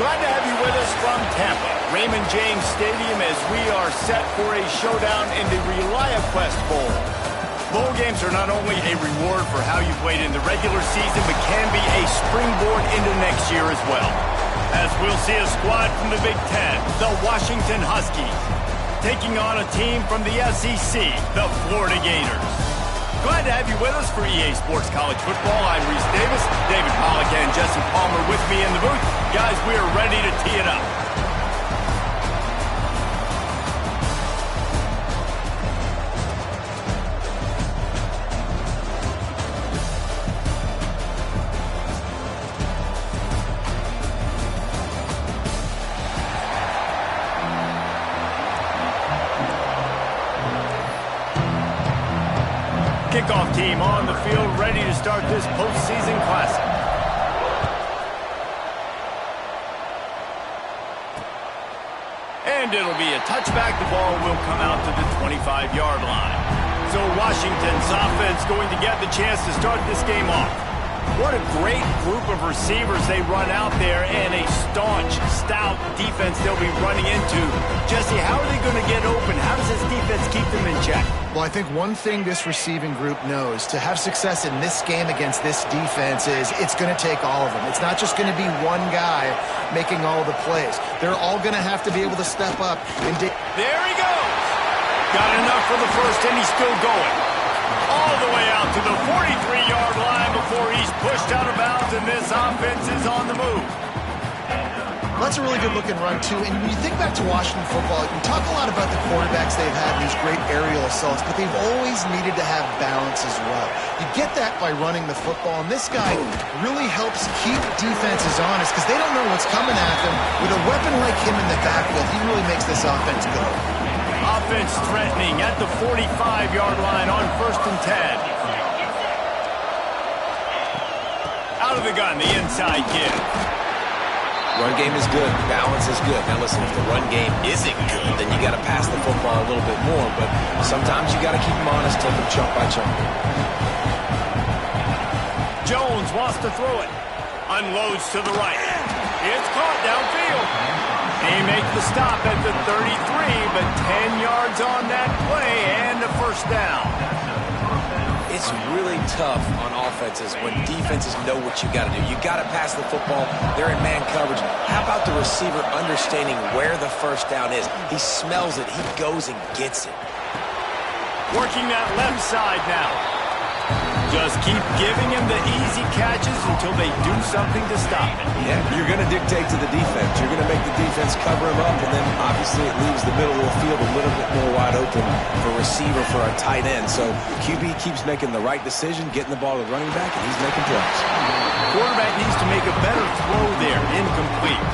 Glad to have you with us from Tampa, Raymond James Stadium, as we are set for a showdown in the ReliaQuest Bowl. Bowl games are not only a reward for how you played in the regular season, but can be a springboard into next year as well. As we'll see a squad from the Big Ten, the Washington Huskies, taking on a team from the SEC, the Florida Gators. Glad to have you with us for EA Sports College Football. I'm Reese Davis, David Pollack and Jesse Palmer with me in the booth. Guys, we are ready to tee it up. Kickoff team on the field, ready to start this postseason classic. And it'll be a touchback. The ball will come out to the 25-yard line. So Washington's offense going to get the chance to start this game off. What a great group of receivers they run out there, and a staunch, stout defense they'll be running into. Jesse, how are they going to get open? How does this defense keep them in check? Well, I think one thing this receiving group knows, to have success in this game against this defense, is it's going to take all of them. It's not just going to be one guy making all the plays. They're all going to have to be able to step up. And there he goes. Got enough for the first, and he's still going. All the way out to the 43-yard line before he's pushed out of bounds, and this offense is on the move. That's a really good-looking run, too. And when you think back to Washington football, you talk a lot about the quarterbacks they've had, these great aerial assaults, but they've always needed to have balance as well. You get that by running the football, and this guy really helps keep defenses honest because they don't know what's coming at them. With a weapon like him in the backfield, he really makes this offense go. Offense threatening at the 45-yard line on 1st and 10. Out of the gun, the inside give. Run game is good. Balance is good. Now listen, if the run game isn't good, then you got to pass the football a little bit more. But sometimes you got to keep them honest, take them chunk by chunk. Jones wants to throw it. Unloads to the right. It's caught downfield. He makes the stop at the 33, but 10 yards on that play and a first down. It's really tough on offenses when defenses know what you got to do. You got to pass the football. They're in man coverage. How about the receiver understanding where the first down is? He smells it. He goes and gets it. Working that left side now. Just keep giving him the easy catches until they do something to stop it. Yeah, you're going to dictate to the defense. You're going to make the defense cover him up, and then obviously it leaves the middle of the field a little bit more wide open for receiver, for a tight end. So QB keeps making the right decision, getting the ball to the running back, and he's making plays. Quarterback needs to make a better throw there, incomplete.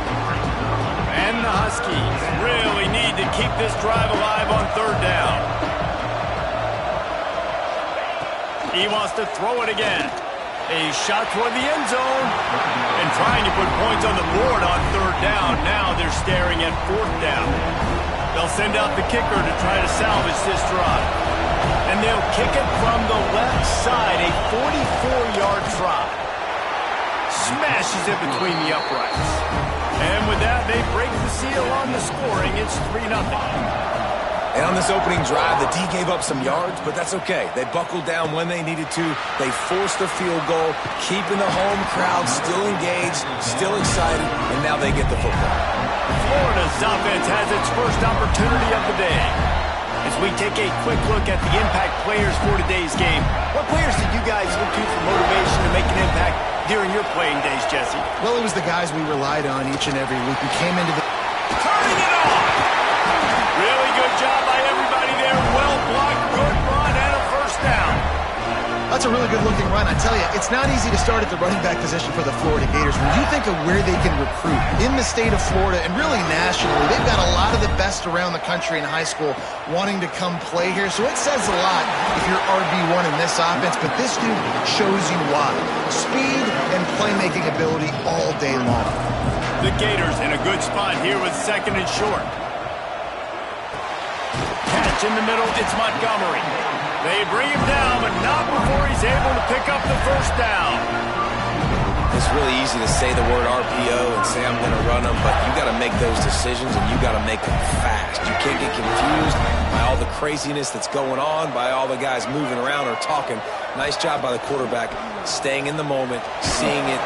And the Huskies really need to keep this drive alive on 3rd down. He wants to throw it again. A shot toward the end zone. And trying to put points on the board on 3rd down. Now they're staring at 4th down. They'll send out the kicker to try to salvage this drive. And they'll kick it from the left side. A 44-yard try. Smashes it between the uprights. And with that, they break the seal on the scoring. It's 3-0. And on this opening drive, the D gave up some yards, but that's okay. They buckled down when they needed to. They forced the field goal, keeping the home crowd still engaged, still excited, and now they get the football. Florida's offense has its first opportunity of the day. As we take a quick look at the impact players for today's game, what players did you guys look to for motivation to make an impact during your playing days, Jesse? Well, it was the guys we relied on each and every week. We came into the... Turning it off! Really good job by everybody there. Well blocked, good run, and a first down. That's a really good-looking run. I tell you, it's not easy to start at the running back position for the Florida Gators. When you think of where they can recruit in the state of Florida and really nationally, they've got a lot of the best around the country in high school wanting to come play here. So it says a lot if you're RB1 in this offense, but this dude shows you why. Speed and playmaking ability all day long. The Gators in a good spot here with 2nd and short. Catch in the middle, it's Montgomery. They bring him down, but not before he's able to pick up the first down. It's really easy to say the word RPO and say I'm going to run them, but you got to make those decisions and you got to make them fast. You can't get confused by all the craziness that's going on, by all the guys moving around or talking. Nice job by the quarterback, staying in the moment, seeing it.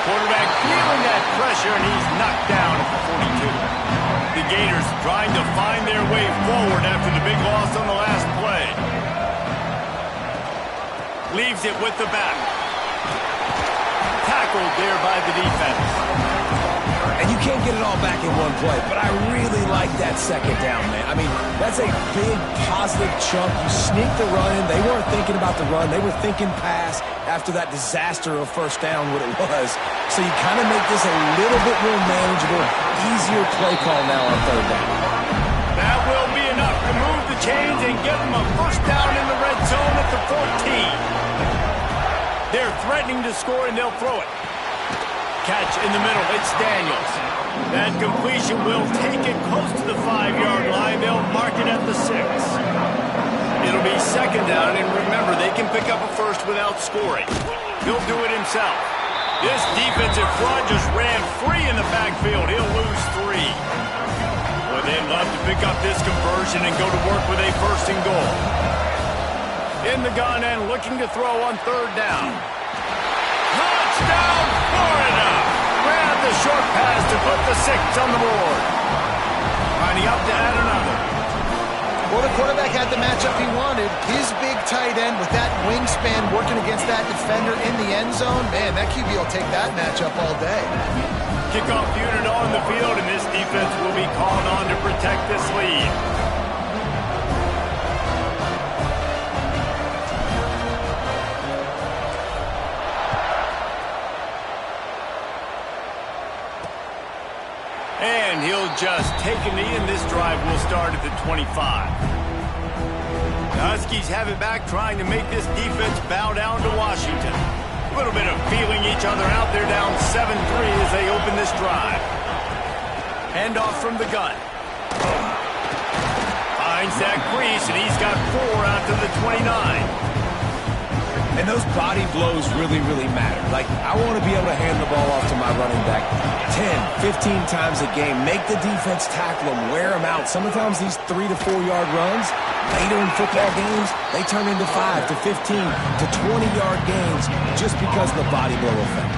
Quarterback feeling that pressure, and he's knocked down at the 42. The Gators trying to find their way forward after the big loss on the last play. Leaves it with the back. Tackled there by the defense. And you can't get it all back in one play, but I really like that second down, man. I mean, that's a big positive chunk. You sneak the run in. They weren't thinking about the run. They were thinking pass after that disaster of first down, what it was. So you kind of make this a little bit more manageable, easier play call now on third down. That will be enough to move the chains and get them a first down in the red zone at the 14. They're threatening to score, and they'll throw it. Catch in the middle. It's Daniels. That completion will take it close to the 5-yard line. They'll mark it at the 6. It'll be second down, and remember, they can pick up a first without scoring. He'll do it himself. This defensive front just ran free in the backfield. He'll lose 3. Well, they'd love to pick up this conversion and go to work with a first and goal. In the gun and looking to throw on third down. Touchdown, Florida! Ran the short pass to put the 6 on the board. Lining up to add another. Well, the quarterback had the matchup he wanted. His big tight end with that wingspan working against that defender in the end zone. Man, that QB will take that matchup all day. Kickoff unit on the field, and this defense will be called on to protect this lead. And he'll just take a knee, and this drive will start at the 25. The Huskies have it back, trying to make this defense bow down to Washington. A little bit of feeling each other out. They're down 7-3 as they open this drive. Handoff from the gun. Finds that crease, and he's got 4 out to the 29. And those body blows really, really matter. Like, I want to be able to hand the ball off to my running back 10, 15 times a game. Make the defense tackle them, wear them out. Sometimes these 3 to 4 yard runs, later in football games, they turn into 5 to 15 to 20 yard gains just because of the body blow effect.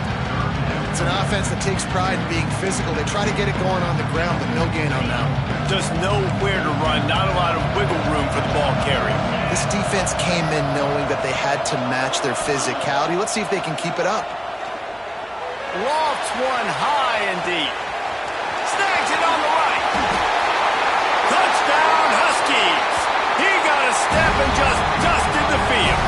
It's an offense that takes pride in being physical. They try to get it going on the ground, but no gain on that one. Just nowhere to run, not a lot of wiggle room for the ball carry. This defense came in knowing that they had to match their physicality. Let's see if they can keep it up. Lofts one high and deep. Snags it on the right. Touchdown, Huskies. He got a step and just dusted the field.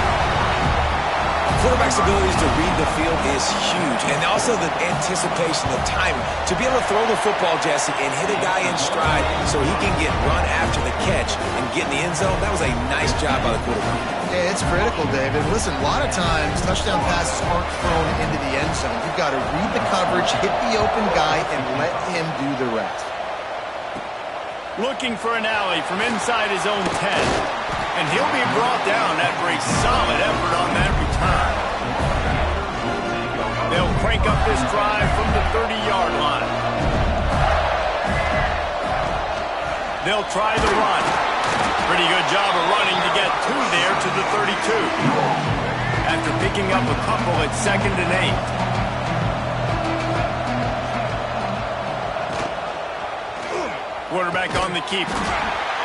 Quarterback's abilities to read the field is huge, and also the anticipation, the timing. To be able to throw the football, Jesse, and hit a guy in stride so he can get run after the catch and get in the end zone, that was a nice job by the quarterback. Yeah, it's critical, David. Listen, a lot of times touchdown passes aren't thrown into the end zone. You've got to read the coverage, hit the open guy, and let him do the rest. Looking for an alley from inside his own 10. And he'll be brought down after a solid effort on that return. They'll crank up this drive from the 30-yard line. They'll try the run. Pretty good job of running to get 2 there to the 32. After picking up a couple at 2nd and 8. Quarterback on the keeper.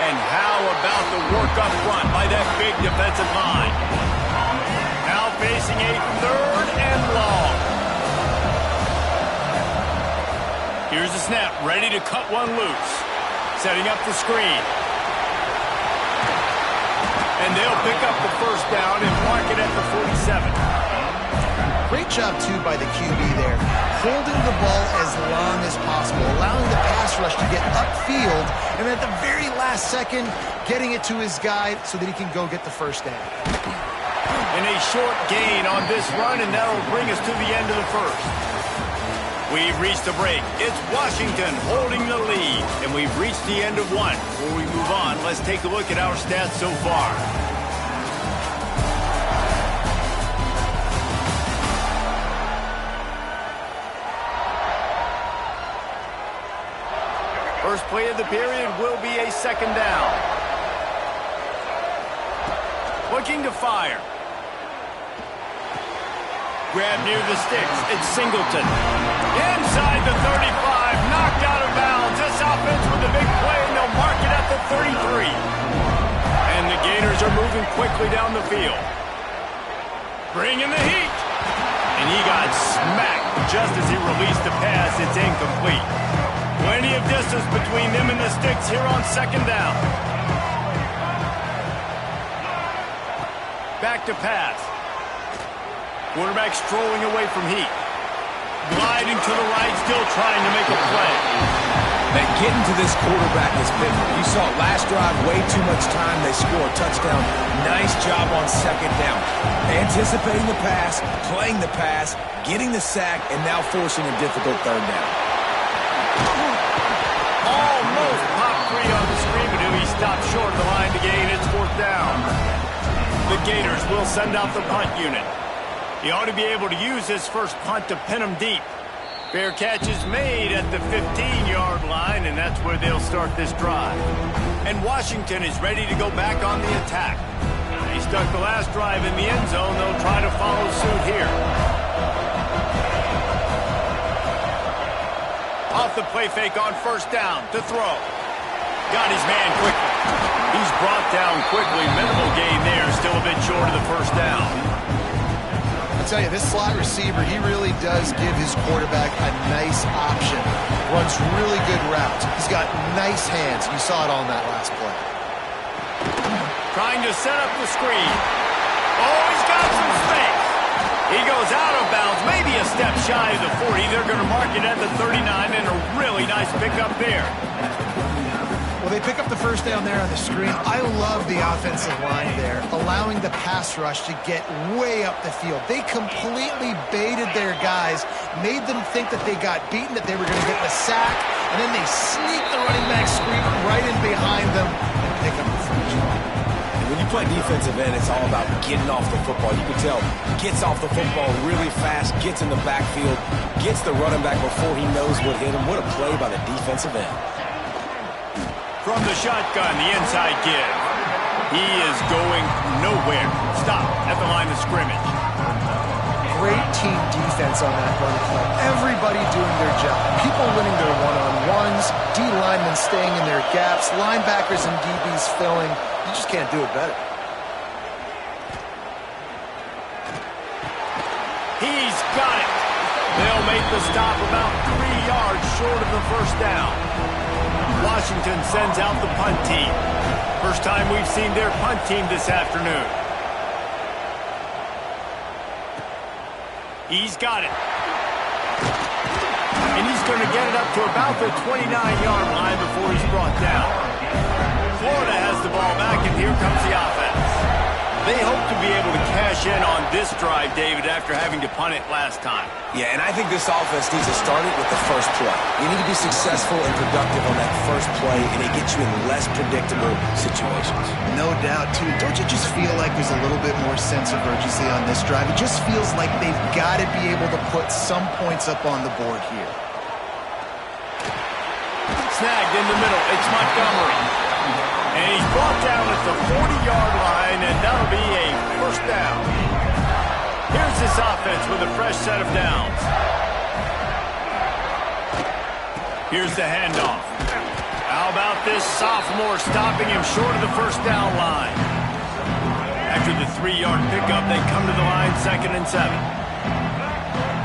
And how about the work up front by that big defensive line? Now facing a 3rd and long. Here's the snap, ready to cut one loose. Setting up the screen. And they'll pick up the first down and mark it at the 47. Great job, too, by the QB there. Holding the ball as long as possible, allowing the pass rush to get upfield, and at the very last second, getting it to his guy so that he can go get the first down. And a short gain on this run, and that'll bring us to the end of the first. We've reached the break. It's Washington holding the lead, and we've reached the end of one. Before we move on, let's take a look at our stats so far. First play of the period will be a second down. Looking to fire. Grab near the sticks. It's Singleton. Inside the 35. Knocked out of bounds. This offense with a big play, and they'll mark it at the 33. And the Gators are moving quickly down the field. Bringing the heat. And he got smacked just as he released the pass. It's incomplete. Plenty of distance between them and the sticks here on second down. Back to pass. Quarterback strolling away from heat. Gliding to the right, still trying to make a play. Man, getting to this quarterback is big. You saw it last drive, way too much time. They score a touchdown. Nice job on second down. Anticipating the pass, playing the pass, getting the sack, and now forcing a difficult third down. Almost popped free on the screen, but he stopped short of the line to gain its fourth down. The Gators will send out the punt unit. He ought to be able to use his first punt to pin him deep. Fair catch is made at the 15-yard line, and that's where they'll start this drive. And Washington is ready to go back on the attack. They stuck the last drive in the end zone. They'll try to follow suit here. Off the play fake on first down to throw. Got his man quickly. He's brought down quickly. Minimal gain there. Still a bit short of the first down. I tell you, this slot receiver, he really does give his quarterback a nice option. Runs really good routes. He's got nice hands. You saw it on that last play. Trying to set up the screen. Oh, he's got some space. He goes out of bounds, maybe a step shy of the 40. They're going to mark it at the 39, and a really nice pickup there. Well, they pick up the first down there on the screen. I love the offensive line there, allowing the pass rush to get way up the field. They completely baited their guys, made them think that they got beaten, that they were going to get the sack, and then they sneak the running back screamer right in behind them and pick up the first down. When you play defensive end, it's all about getting off the football. You can tell, gets off the football really fast, gets in the backfield, gets the running back before he knows what hit him. What a play by the defensive end. From the shotgun, the inside give. He is going nowhere. Stop at the line of scrimmage. Great team defense on that run play. Everybody doing their job. People winning their one-on-ones, D-linemen staying in their gaps, linebackers and DBs filling. You just can't do it better. He's got it. They'll make the stop about 3 yards short of the first down. Washington sends out the punt team. First time we've seen their punt team this afternoon. He's got it. And he's going to get it up to about the 29-yard line before he's brought down. Florida has the ball back, and here comes the offense. They hope to be able to cash in on this drive, David, after having to punt it last time. Yeah, and I think this offense needs to start it with the first play. You need to be successful and productive on that first play, and it gets you in less predictable situations. No doubt, too. Don't you just feel like there's a little bit more sense of urgency on this drive? It just feels like they've got to be able to put some points up on the board here. Snagged in the middle. It's Montgomery. And he's brought down at the 40-yard line, and that'll be a first down. Here's this offense with a fresh set of downs. Here's the handoff. How about this sophomore stopping him short of the first down line? After the 3-yard pickup, they come to the line 2nd and 7.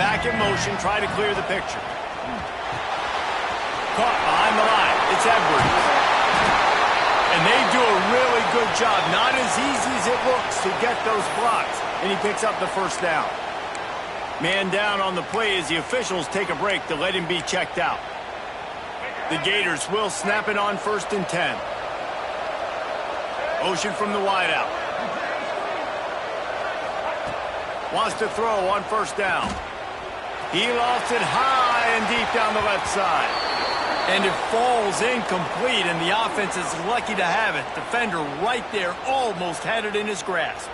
Back in motion, try to clear the picture. Caught behind the line. It's Edwards. And they do a really good job. Not as easy as it looks to get those blocks. And he picks up the first down. Man down on the play as the officials take a break to let him be checked out. The Gators will snap it on 1st and 10. Motion from the wideout. Wants to throw on first down. He lost it high and deep down the left side. And it falls incomplete, and the offense is lucky to have it. Defender right there almost had it in his grasp.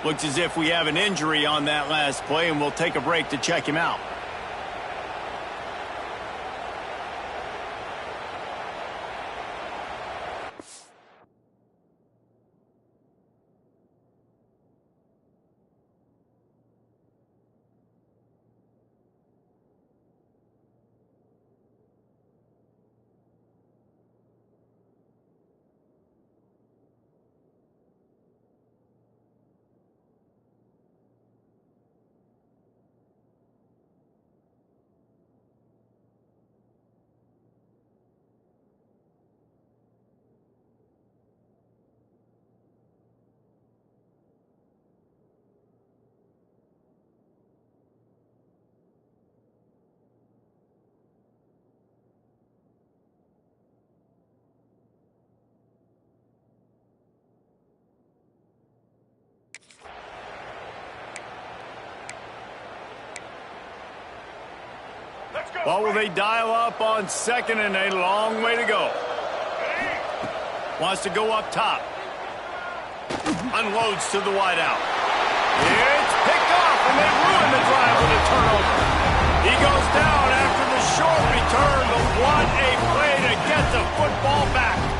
Looks as if we have an injury on that last play, and we'll take a break to check him out. Well, will they dial up on second and a long way to go? Wants to go up top. Unloads to the wideout. It's picked off, and they ruin the drive with a turnover. He goes down after the short return, but what a play to get the football back.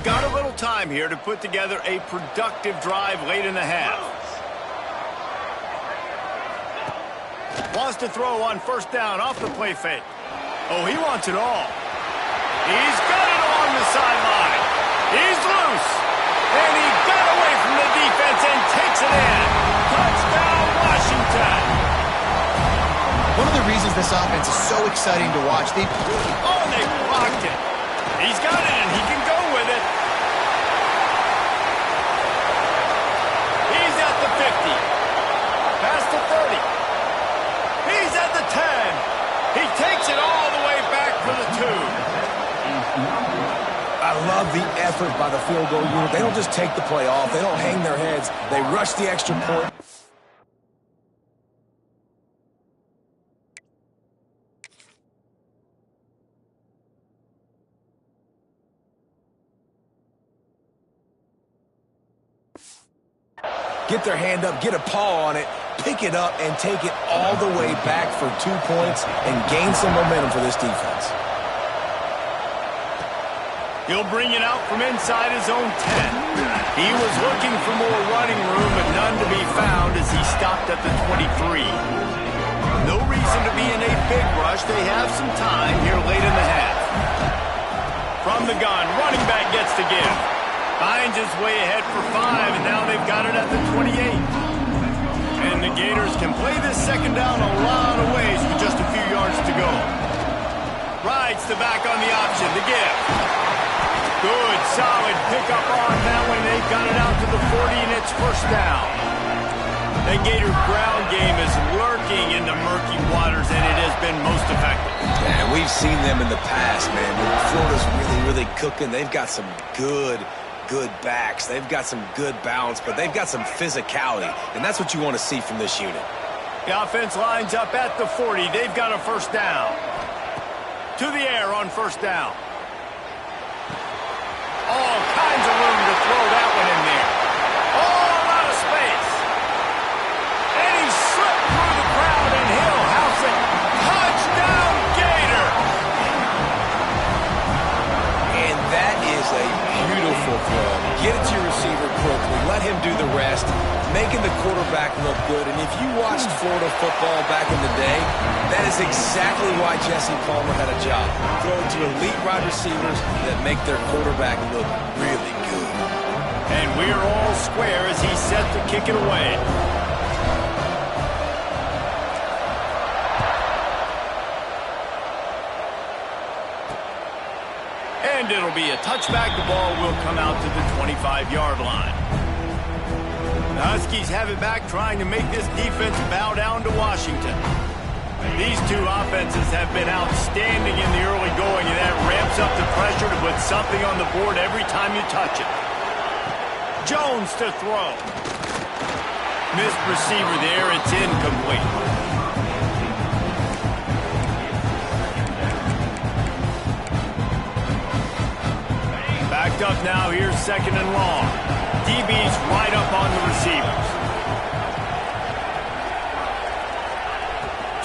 got a little time here to put together a productive drive late in the half. Wants to throw on first down off the play fake. Oh, he wants it all. He's got it along the sideline. He's loose. And he got away from the defense and takes it in. Touchdown, Washington. One of the reasons this offense is so exciting to watch, they blocked it. He's got it, and he can go with it. He's at the 50. Past the 30. He's at the 10. He takes it all the way back for the 2. I love the effort by the field goal unit. They don't just take the play off. They don't hang their heads. They rush the extra point. Get their hand up, get a paw on it, pick it up, and take it all the way back for 2 points and gain some momentum for this defense. He'll bring it out from inside his own 10. He was looking for more running room, but none to be found as he stopped at the 23. No reason to be in a big rush. They have some time here late in the half. From the gun, running back gets the give. Finds his way ahead for 5, and now they've got it at the 28. And the Gators can play this second down a lot of ways with just a few yards to go. Rides the back on the option, the give. Good, solid pickup on that one. They've got it out to the 40, and it's first down. The Gator ground game is lurking in the murky waters, and it has been most effective. Yeah, we've seen them in the past, man. When Florida's really cooking, they've got some good backs. They've got some good balance, but they've got some physicality, and that's what you want to see from this unit. The offense lines up at the 40. They've got a first down. To the air on first down. All kinds of room to throw that one in there. All out of space. And he slipped through the crowd, and he'll house it. Touchdown, Gator! And that is a beautiful throw. Get it to your receiver quickly. Let him do the rest, making the quarterback look good. And if you watched Florida football back in the day, that is exactly why Jesse Palmer had a job. Throw it to elite wide receivers that make their quarterback look really good. And we're all square as he's set to kick it away. And it'll be a touchback. The ball will come out to the 25-yard line. The Huskies have it back, trying to make this defense bow down to Washington. These two offenses have been outstanding in the early going, and that ramps up the pressure to put something on the board every time you touch it. Jones to throw. Missed receiver there. It's incomplete. Backed up now. Here's second and long. DB's right up on the receivers.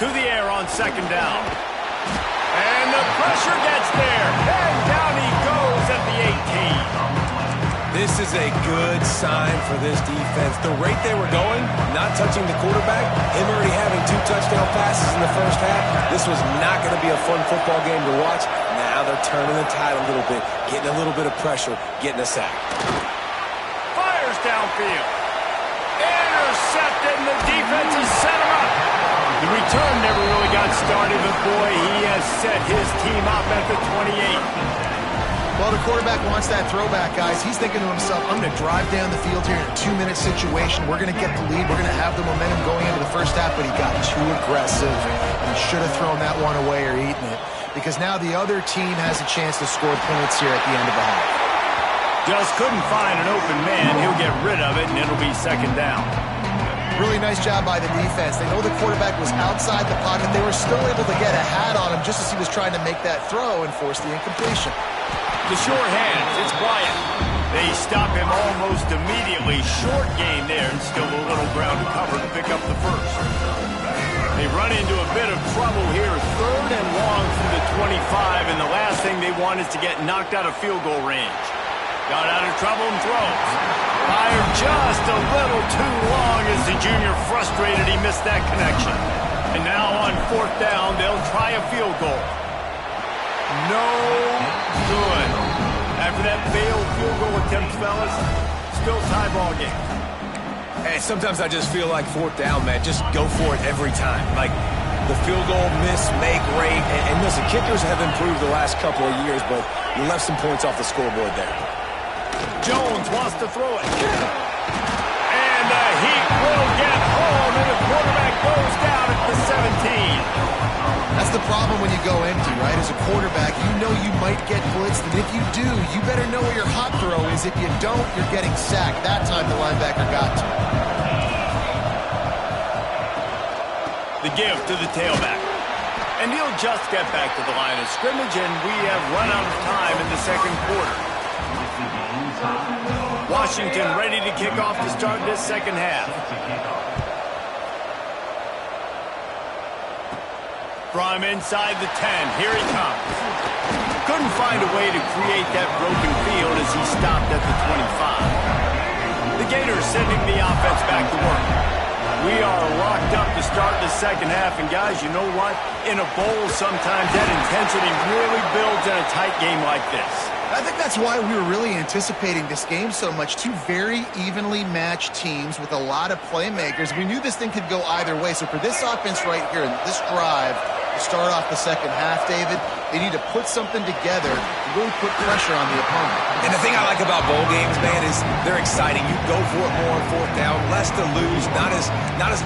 To the air on second down. And the pressure gets there. And down he goes at the 18. This is a good sign for this defense. The rate they were going, not touching the quarterback, him already having 2 touchdown passes in the first half, this was not going to be a fun football game to watch. Now they're turning the tide a little bit, getting a little bit of pressure, getting a sack. Fires downfield. Intercepted, and the defense has set him up. The return never really got started, but boy, he has set his team up at the 28. Well, the quarterback wants that throwback, guys. He's thinking to himself, I'm going to drive down the field here in a 2-minute situation. We're going to get the lead. We're going to have the momentum going into the first half, but he got too aggressive. He should have thrown that one away or eaten it, because now the other team has a chance to score points here at the end of the half. Just couldn't find an open man. He'll get rid of it, and it'll be second down. Really nice job by the defense. They know the quarterback was outside the pocket. They were still able to get a hat on him just as he was trying to make that throw and force the incompletion. The short hands, it's Bryant. They stop him almost immediately. Short gain there, and still a little ground to cover to pick up the first. They run into a bit of trouble here. 3rd and long from the 25, and the last thing they want is to get knocked out of field goal range. Got out of trouble and throws. Fired just a little too long as the junior frustrated he missed that connection. And now on fourth down, they'll try a field goal. No good. After that failed field goal attempt, fellas, still tie ball game. Hey, sometimes I just feel like fourth down, man. Just go for it every time. Like the field goal miss, make rate. And listen, kickers have improved the last couple of years, but you left some points off the scoreboard there. Jones wants to throw it. And the Heat will get home, and the quarterback goes down at the 17. That's the problem when you go empty, right? As a quarterback, you know you might get blitzed, and if you do, you better know where your hot throw is. If you don't, you're getting sacked. That time the linebacker got to. The give to the tailback. And he'll just get back to the line of scrimmage, and we have run out of time in the second quarter. Washington ready to kick off to start this second half. From inside the 10, here he comes. Couldn't find a way to create that broken field as he stopped at the 25. The Gators sending the offense back to work. We are locked up to start the second half, and guys, you know what? In a bowl, sometimes that intensity really builds in a tight game like this. I think that's why we were really anticipating this game so much. Two very evenly matched teams with a lot of playmakers. We knew this thing could go either way. So for this offense right here, this drive, to start off the second half, David, they need to put something together to really put pressure on the opponent. And the thing I like about bowl games, man, is they're exciting. You go for it more on fourth down, less to lose, not as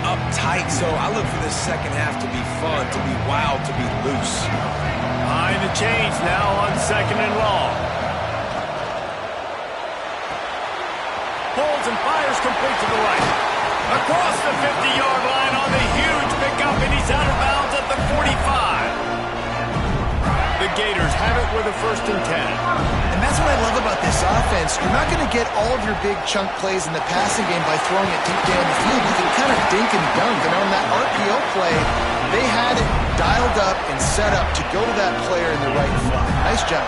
uptight. So I look for this second half to be fun, to be wild, to be loose. Behind the chains now on second and long. Pulls and fires complete to the right. Across the 50-yard line on the huge pickup, and he's out of bounds at the 45. The Gators have it with a 1st and 10. And that's what I love about this offense. You're not going to get all of your big chunk plays in the passing game by throwing it deep down the field. You can kind of dink and dunk. And on that RPO play, they had it dialed up and set up to go to that player in the right front. Nice job.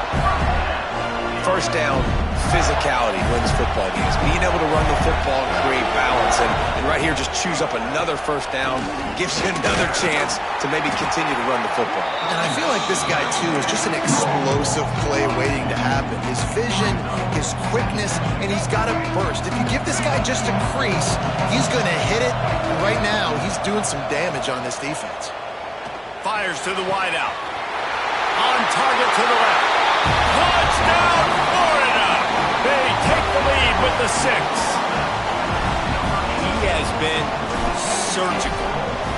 First down, physicality wins football games. Being able to run the football and create balance. And right here, just choose up another first down. Gives you another chance to maybe continue to run the football. And I feel like this guy, too, is just an explosive play waiting to happen. His vision, his quickness, and he's got a burst. If you give this guy just a crease, he's going to hit it. And right now, he's doing some damage on this defense. Fires to the wideout. On target to the left. Touchdown, Florida! They take the lead with the 6. He has been surgical.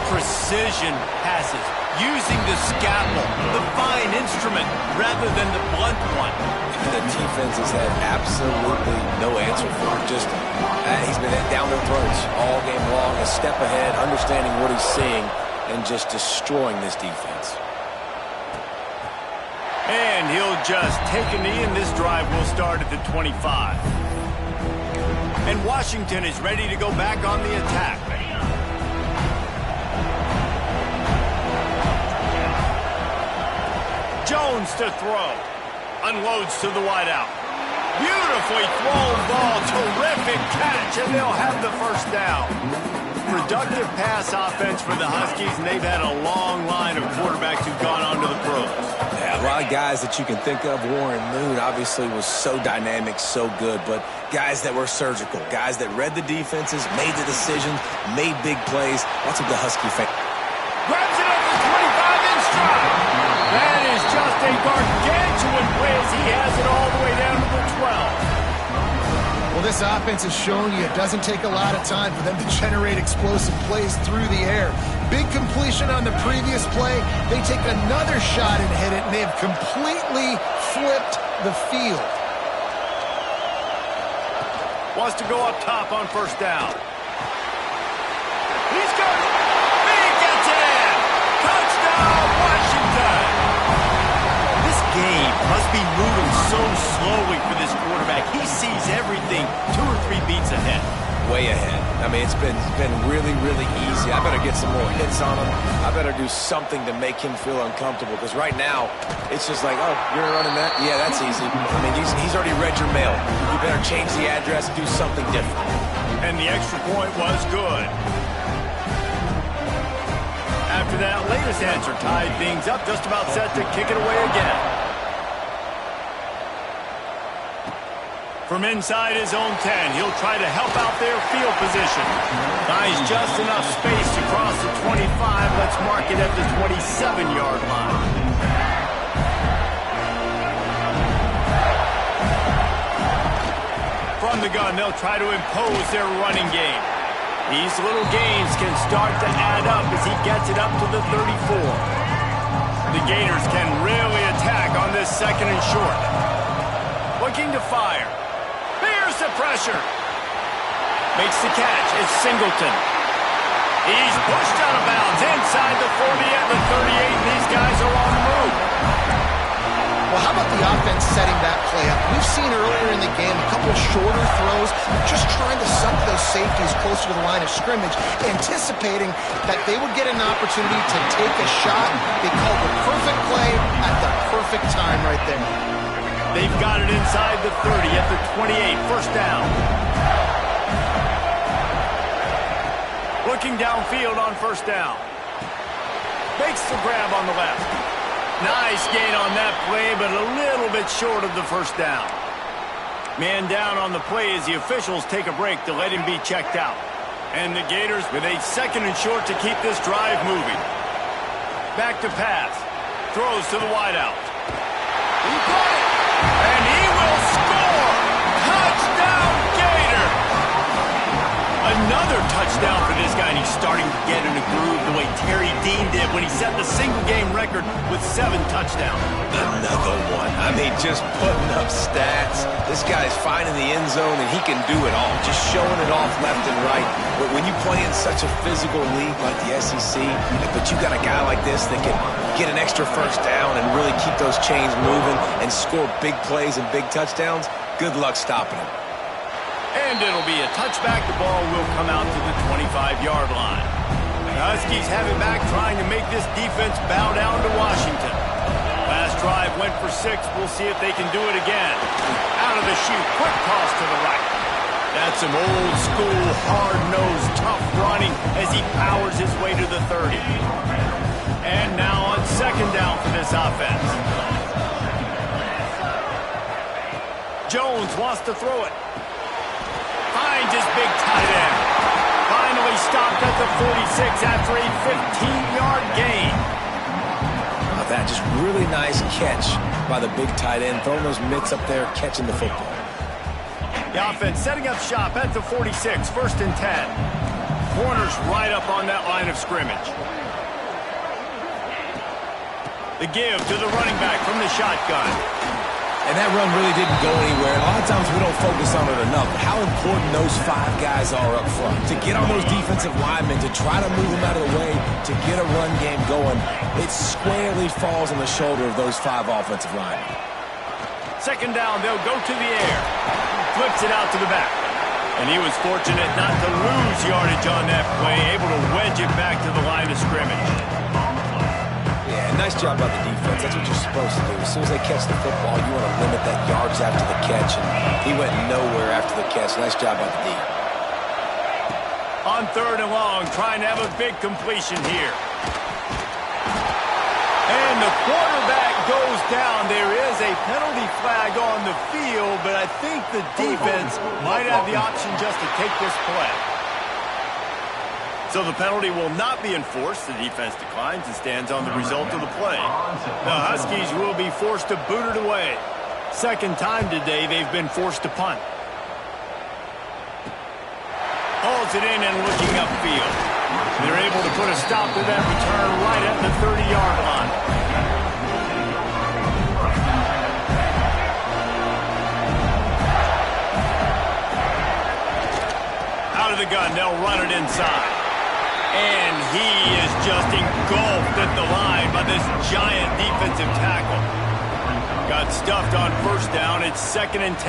Precision passes. Using the scalpel, the fine instrument, rather than the blunt one. The defense has had absolutely no answer for it. Just, he's been down their throats all game long, a step ahead, understanding what he's seeing, and just destroying this defense. And he'll just take a knee, and this drive will start at the 25. And Washington is ready to go back on the attack. Jones to throw. Unloads to the wideout. Beautifully thrown ball. Terrific catch, and they'll have the first down. Productive pass offense for the Huskies, and they've had a long line of quarterbacks who've gone on to the pros. Yeah, a lot of guys that you can think of. Warren Moon obviously was so dynamic, so good, but guys that were surgical, guys that read the defenses, made the decisions, made big plays. That's what the Husky fan. Grabs it at the 25 in stride. That is just a gargantuan play as he has it all the way down to the 12. Well, this offense has shown you it doesn't take a lot of time for them to generate explosive plays through the air. Big completion on the previous play. They take another shot and hit it, and they have completely flipped the field. Wants to go up top on first down. He's got it. He gets it in. Touchdown, Washington. This game must be moving so slowly for this quarterback. He sees everything 2 or 3 beats ahead. Way ahead. I mean, it's been really, really easy. I better get some more hits on him. I better do something to make him feel uncomfortable, because right now, it's just like, oh, you're running that? Yeah, that's easy. I mean, he's already read your mail. You better change the address, do something different. And the extra point was good. After that latest answer tied things up, just about set to kick it away again. From inside his own 10, he'll try to help out their field position. Finds just enough space to cross the 25. Let's mark it at the 27-yard line. From the gun, they'll try to impose their running game. These little gains can start to add up as he gets it up to the 34. The Gators can really attack on this 2nd and short. Looking to fire. There's the pressure. Makes the catch. It's Singleton. He's pushed out of bounds inside the 40 at the 38, and these guys are on the move. Well, how about the offense setting that play up? We've seen earlier in the game a couple shorter throws, just trying to suck those safeties closer to the line of scrimmage, anticipating that they would get an opportunity to take a shot. They called the perfect play at the perfect time right there. They've got it inside the 30 at the 28, first down. Looking downfield on first down. Makes the grab on the left. Nice gain on that play, but a little bit short of the first down. Man down on the play as the officials take a break to let him be checked out. And the Gators with a 2nd and short to keep this drive moving. Back to pass. Throws to the wideout. He caught it! And he will score! Touchdown, Gator! Another touchdown for this guy, and he's starting to get in a groove the way Terry Dean did when he set the single-game record with 7 touchdowns. Another one. I mean, just putting up stats. This guy's finding the end zone, and he can do it all, just showing it off left and right. But when you play in such a physical league like the SEC, but you got a guy like this that can get an extra first down and really keep those chains moving and score big plays and big touchdowns, good luck stopping him. And it'll be a touchback. The ball will come out to the 25-yard line. The Huskies have it back, trying to make this defense bow down to Washington. Last drive went for 6. We'll see if they can do it again. Out of the chute, quick toss to the right. That's some old-school, hard-nosed, tough running as he powers his way to the 30. And now on 2nd down for this offense. Jones wants to throw it. Finds his big tight end. Finally stopped at the 46 after a 15-yard gain. That just really nice catch by the big tight end, throwing those mitts up there, catching the football. The offense setting up shop at the 46, 1st and 10. Corners right up on that line of scrimmage. The give to the running back from the shotgun. And that run really didn't go anywhere. A lot of times we don't focus on it enough. How important those 5 guys are up front. To get on those defensive linemen, to try to move them out of the way, to get a run game going, it squarely falls on the shoulder of those 5 offensive linemen. 2nd down, they'll go to the air. Flips it out to the back. And he was fortunate not to lose yardage on that play, able to wedge it back to the line of scrimmage. Nice job by the defense. That's what you're supposed to do. As soon as they catch the football, you want to limit that yards after the catch, and he went nowhere after the catch. Nice job by the D. On 3rd and long, trying to have a big completion here. And the quarterback goes down. There is a penalty flag on the field, but I think the defense might have the option just to take this play. So the penalty will not be enforced. The defense declines and stands on the result of the play. The Huskies will be forced to boot it away. 2nd time today they've been forced to punt. Hauls it in and looking upfield. They're able to put a stop to that return right at the 30-yard line. Out of the gun, they'll run it inside. And he is just engulfed at the line by this giant defensive tackle. Got stuffed on first down. It's 2nd and 10.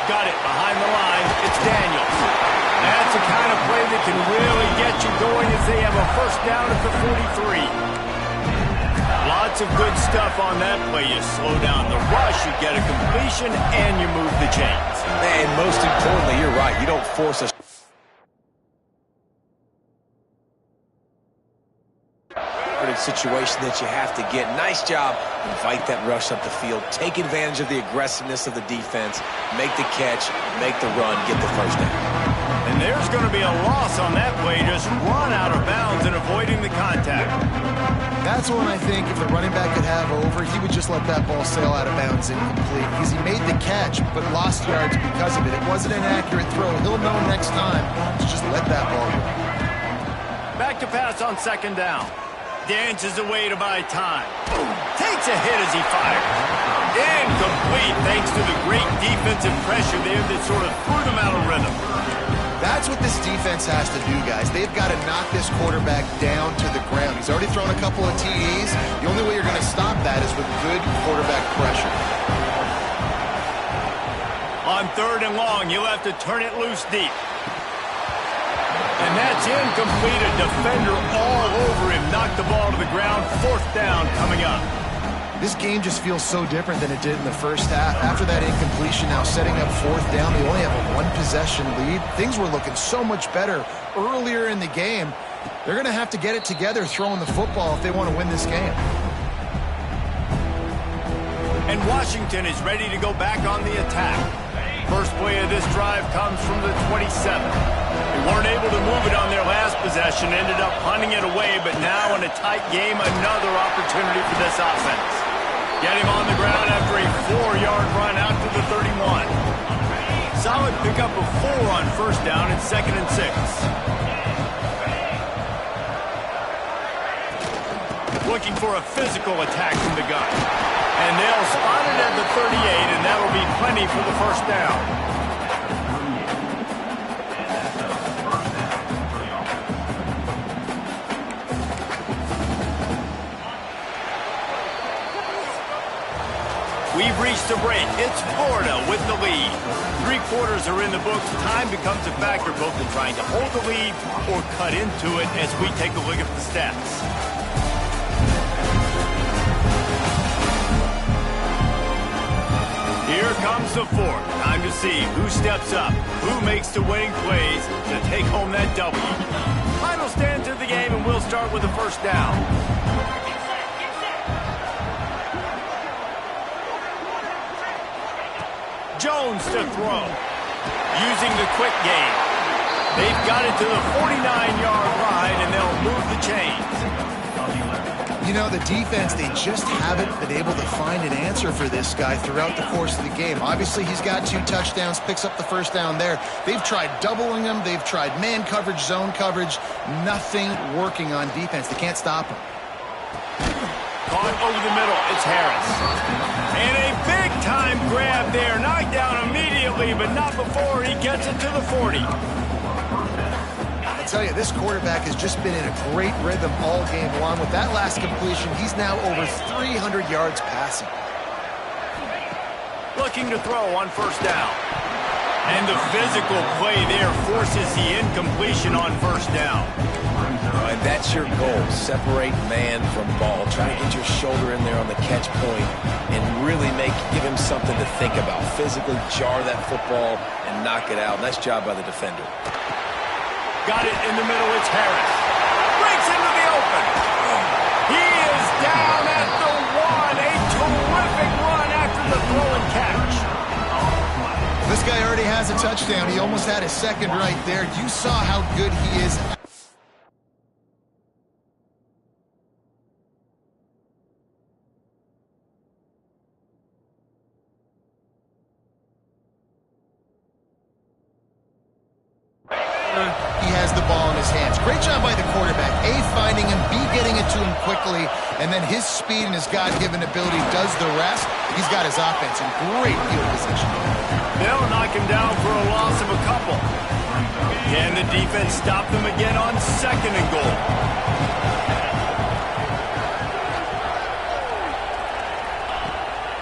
Got it behind the line. It's Daniels. That's the kind of play that can really get you going as they have a first down at the 43. Lots of good stuff on that play. You slow down the rush, you get a completion, and you move the chains. And most importantly, you're right. You don't force a situation that you have to get. Nice job. Invite that rush up the field. Take advantage of the aggressiveness of the defense. Make the catch. Make the run. Get the first down. And there's going to be a loss on that play. Just run out of bounds and avoiding the contact. That's one I think if the running back could have over, he would just let that ball sail out of bounds incomplete. Because he made the catch, but lost yards because of it. It wasn't an accurate throw. He'll know next time to just let that ball go. Back to pass on 2nd down. Dances away to buy time. Takes a hit as he fires. Incomplete thanks to the great defensive pressure there that sort of threw them out of rhythm. That's what this defense has to do, guys. They've got to knock this quarterback down to the ground. He's already thrown a couple of TDs. The only way you're going to stop that is with good quarterback pressure. On 3rd and long, you'll have to turn it loose deep. And that's incomplete. A defender all over him. Knocked the ball to the ground. 4th down coming up. This game just feels so different than it did in the first half. After that incompletion, now setting up 4th down, they only have a 1-possession lead. Things were looking so much better earlier in the game. They're going to have to get it together throwing the football if they want to win this game. And Washington is ready to go back on the attack. First play of this drive comes from the 27. They weren't able to move it on their last possession, ended up punting it away, but now in a tight game, another opportunity for this offense. Get him on the ground after a 4-yard run out to the 31. Solid pickup of 4 on first down and 2nd and 6. Looking for a physical attack from the gun. And they'll spot it at the 38, and that'll be plenty for the first down. We've reached a break. It's Florida with the lead. 3 quarters are in the books. Time becomes a factor both in trying to hold the lead or cut into it as we take a look at the stats. Here comes the 4th. Time to see who steps up, who makes the winning plays to take home that W. Final stand to the game, and we'll start with the first down. Jones to throw. Using the quick game. They've got it to the 49-yard line, and they'll move the chains. You know, the defense, they just haven't been able to find an answer for this guy throughout the course of the game. Obviously, he's got 2 touchdowns, picks up the first down there. They've tried doubling him. They've tried man coverage, zone coverage. Nothing working on defense. They can't stop him. Caught over the middle. It's Harris. And a big-time grab there. Knocked down immediately, but not before he gets it to the 40. I tell you, this quarterback has just been in a great rhythm all game long. With that last completion, he's now over 300 yards passing. Looking to throw on first down. And the physical play there forces the incompletion on first down. All right, that's your goal. Separate man from ball. Try to get your shoulder in there on the catch point and really give him something to think about. Physically jar that football and knock it out. Nice job by the defender. Got it in the middle. It's Harris. Breaks into the open. He is down at the 1. A terrific run after the throw and catch. This guy already has a touchdown. He almost had his second right there. You saw how good he is. He has the ball in his hands. Great job by the quarterback. A, finding him, B, getting it to him quickly, and then his speed and his God-given ability does the rest. He's got his offense in great field position. They'll knock him down for a loss of a couple. Can the defense stop them again on 2nd and goal?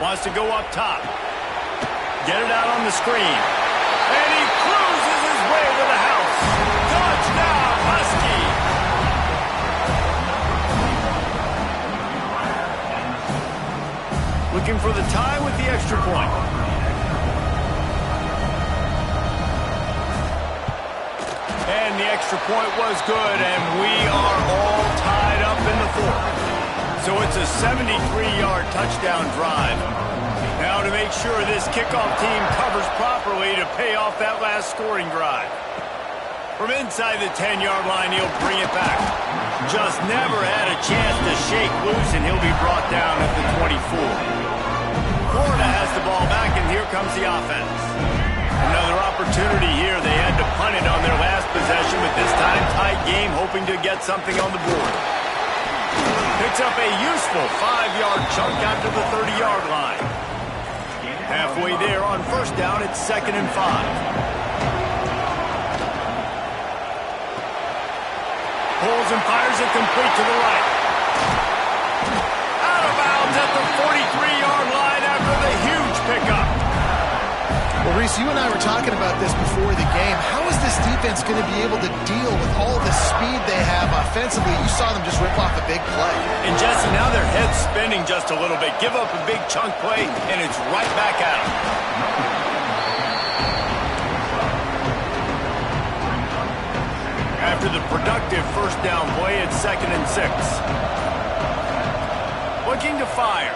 Wants to go up top. Get it out on the screen. And he cruises his way to the house. Touchdown, Husky! Looking for the tie with the extra point. And the extra point was good, and we are all tied up in the fourth. So it's a 73-yard touchdown drive. Now to make sure this kickoff team covers properly to pay off that last scoring drive. From inside the 10-yard line, he'll bring it back. Just never had a chance to shake loose, and he'll be brought down at the 24. Florida has the ball back, and here comes the offense. Another opportunity here. They had to punt it on their last possession, but this time tight game, hoping to get something on the board. Picks up a useful 5-yard chunk out to the 30-yard line. Halfway there on first down, it's 2nd and 5. Pulls and fires it complete to the right. Out of bounds at the 43-yard line after the huge pickup. Well, Reese, you and I were talking about this before the game. How is this defense going to be able to deal with all the speed they have offensively? You saw them just rip off a big play. And Jesse, now their head's spinning just a little bit. Give up a big chunk play, and it's right back at them. After the productive first down play, it's 2nd and 6. Looking to fire.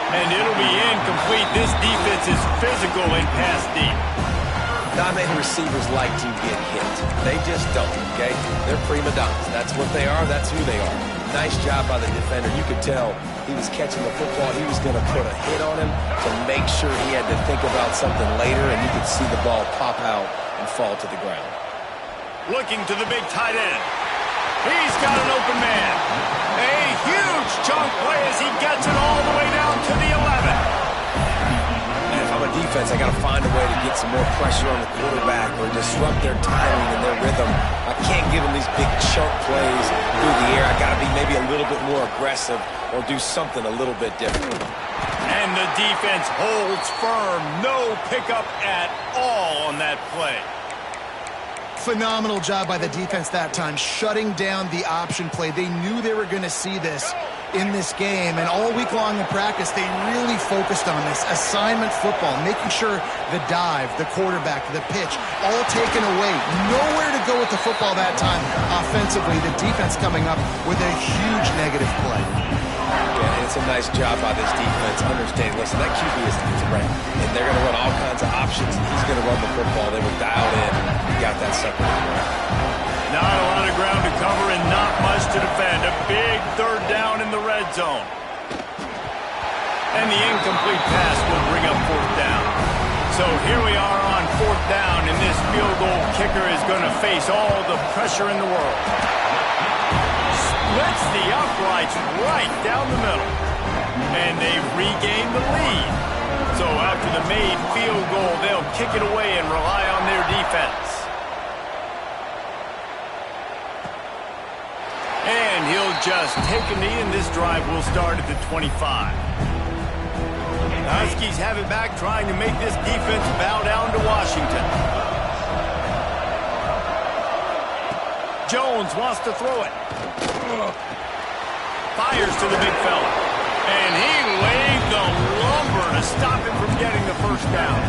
And it'll be incomplete. This defense is physical and pass deep. Not many receivers like to get hit. They just don't, okay? They're prima donnas. That's what they are. That's who they are. Nice job by the defender. You could tell he was catching the football. He was going to put a hit on him to make sure he had to think about something later, and you could see the ball pop out and fall to the ground. Looking to the big tight end. He's got an open man. A huge chunk play as he gets it all the way down to the 11. And if I'm a defense, I got to find a way to get some more pressure on the quarterback or disrupt their timing and their rhythm. I can't give them these big chunk plays through the air. I got to be maybe a little bit more aggressive or do something a little bit different. And the defense holds firm. No pickup at all on that play. Phenomenal job by the defense that time, shutting down the option play. They knew they were going to see this in this game, and all week long in practice, they really focused on this assignment football, making sure the dive, the quarterback, the pitch, all taken away. Nowhere to go with the football that time offensively. The defense coming up with a huge negative play. Yeah, and it's a nice job by this defense understanding, listen, that QB is a threat, and they're going to run all kinds of options, and he's going to run the football. They were dialed in. Got that separated. Not a lot of ground to cover and not much to defend. A big third down in the red zone. And the incomplete pass will bring up fourth down. So here we are on fourth down, and this field goal kicker is going to face all the pressure in the world. Splits the uprights right down the middle. And they've regained the lead. So after the made field goal, they'll kick it away and rely on their defense. And he'll just take a knee, and this drive will start at the 25. The Huskies have it back, trying to make this defense bow down to Washington. Jones wants to throw it. Fires to the big fella. And he laid the lumber to stop him from getting the first down.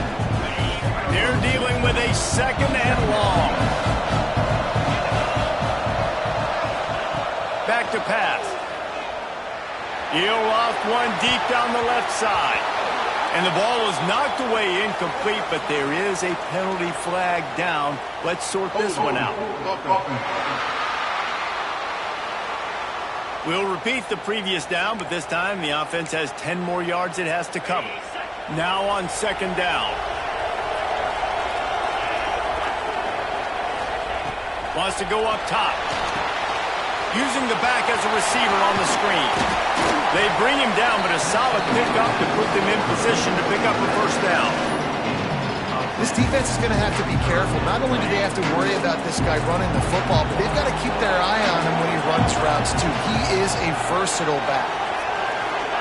They're dealing with a 2nd and long. Back to pass. He'll loft one deep down the left side. And the ball is knocked away incomplete, but there is a penalty flag down. Let's sort this one out. We'll repeat the previous down, but this time the offense has 10 more yards it has to cover. Now on 2nd down. Wants to go up top. Using the back as a receiver on the screen. They bring him down, but a solid pickup to put them in position to pick up a first down. This defense is going to have to be careful. Not only do they have to worry about this guy running the football, but they've got to keep their eye on him when he runs routes, too. He is a versatile back.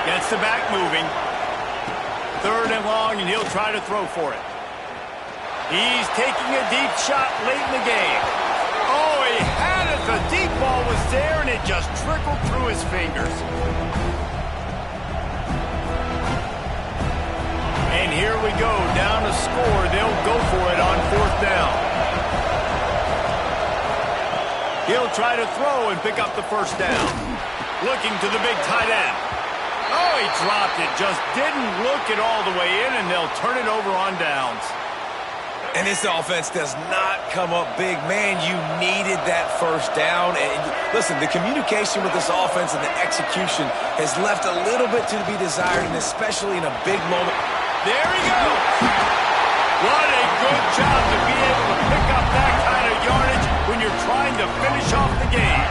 Gets the back moving. 3rd and long, and he'll try to throw for it. He's taking a deep shot late in the game. Oh, he had it. The deep ball was there, and it just trickled through his fingers. And here we go, down to score. They'll go for it on 4th down. He'll try to throw and pick up the 1st down. Looking to the big tight end. Oh, he dropped it. Just didn't look it all the way in, and they'll turn it over on downs. And this offense does not come up big. Man, you needed that 1st down. And listen, the communication with this offense and the execution has left a little bit to be desired, and especially in a big moment. There he goes. What a good job to be able to pick up that kind of yardage when you're trying to finish off the game.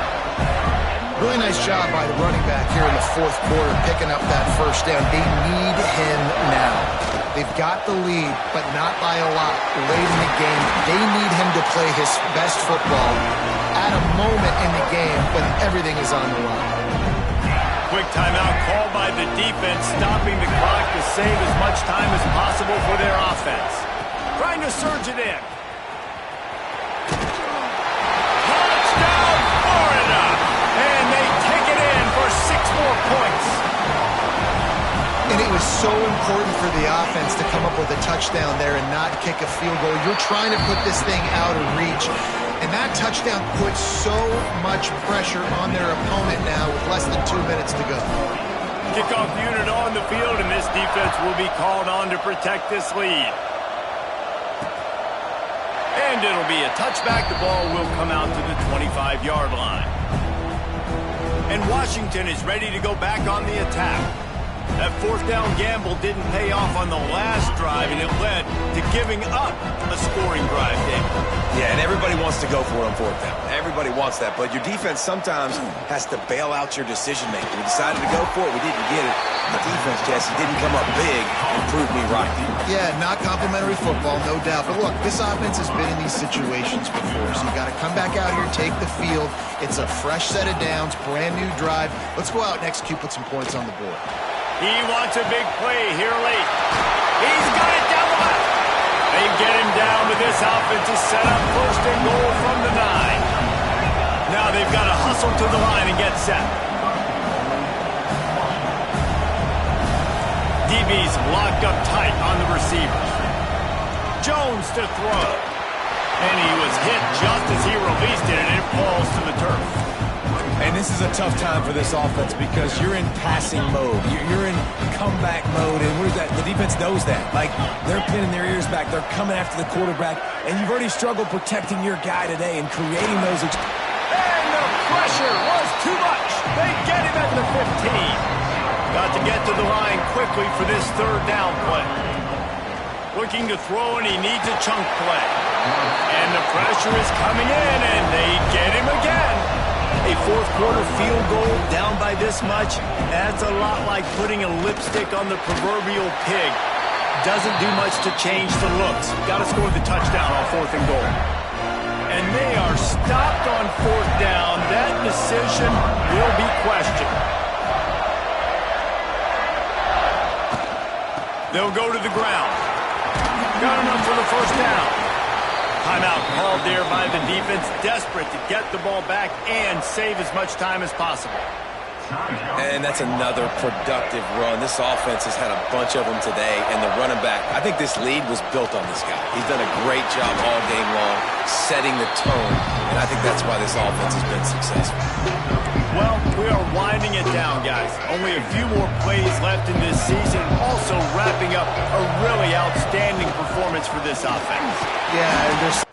Really nice job by the running back here in the 4th quarter, picking up that 1st down. They need him now. They've got the lead, but not by a lot late in the game. They need him to play his best football at a moment in the game when everything is on the line. Quick timeout called by the defense, stopping the clock to save as much time as possible for their offense. Trying to surge it in. Touchdown, Florida! And they take it in for 6 more points. And it was so important for the offense to come up with a touchdown there and not kick a field goal. You're trying to put this thing out of reach. And that touchdown puts so much pressure on their opponent now with less than 2 minutes to go. Kickoff unit on the field, and this defense will be called on to protect this lead. And it'll be a touchback. The ball will come out to the 25-yard line. And Washington is ready to go back on the attack. That 4th down gamble didn't pay off on the last drive, and it led to giving up a scoring drive, David. Yeah, and everybody wants to go for it on 4th down. Everybody wants that, but your defense sometimes has to bail out your decision-making. We decided to go for it. We didn't get it. The defense, Jesse, didn't come up big and prove me right. Yeah, not complimentary football, no doubt. But look, this offense has been in these situations before, so you got to come back out here, take the field. It's a fresh set of downs, brand new drive. Let's go out and execute, put some points on the board. He wants a big play here late. He's got it down the left. They get him down to this offensive setup. 1st and goal from the 9. Now they've got to hustle to the line and get set. DB's locked up tight on the receivers. Jones to throw. And he was hit just as he released it, and it falls to the turf. And this is a tough time for this offense because you're in passing mode. You're in comeback mode, and the defense knows that. Like, they're pinning their ears back. They're coming after the quarterback, and you've already struggled protecting your guy today and creating those. And the pressure was too much. They get him at the 15. Got to get to the line quickly for this 3rd down play. Looking to throw, and he needs a chunk play. And the pressure is coming in, and they get him again. A 4th quarter field goal down by this much, that's a lot like putting a lipstick on the proverbial pig. Doesn't do much to change the looks. Got to score the touchdown on 4th and goal. And they are stopped on 4th down. That decision will be questioned. They'll go to the ground. Got enough for the 1st down. Timeout called there by the defense, desperate to get the ball back and save as much time as possible. And that's another productive run. This offense has had a bunch of them today, and the running back, I think this lead was built on this guy. He's done a great job all game long, setting the tone, and I think that's why this offense has been successful. Well, we are winding it down, guys. Only a few more plays left in this season, also wrapping up a really outstanding performance for this offense. Yeah, there's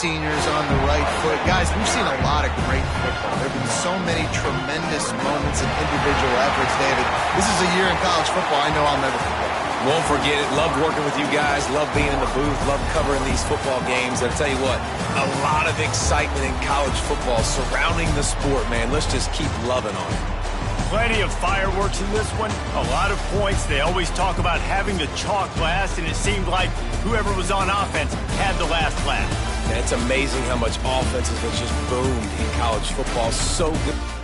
seniors on the right foot. Guys, we've seen a lot of great football. There have been so many tremendous moments and individual efforts, David. This is a year in college football I know I'll never forget. Won't forget it. Loved working with you guys. Loved being in the booth. Loved covering these football games. And I'll tell you what, a lot of excitement in college football surrounding the sport, man. Let's just keep loving on it. Plenty of fireworks in this one. A lot of points. They always talk about having the chalk last, and it seemed like whoever was on offense had the last laugh. And it's amazing how much offenses have just boomed in college football. So good.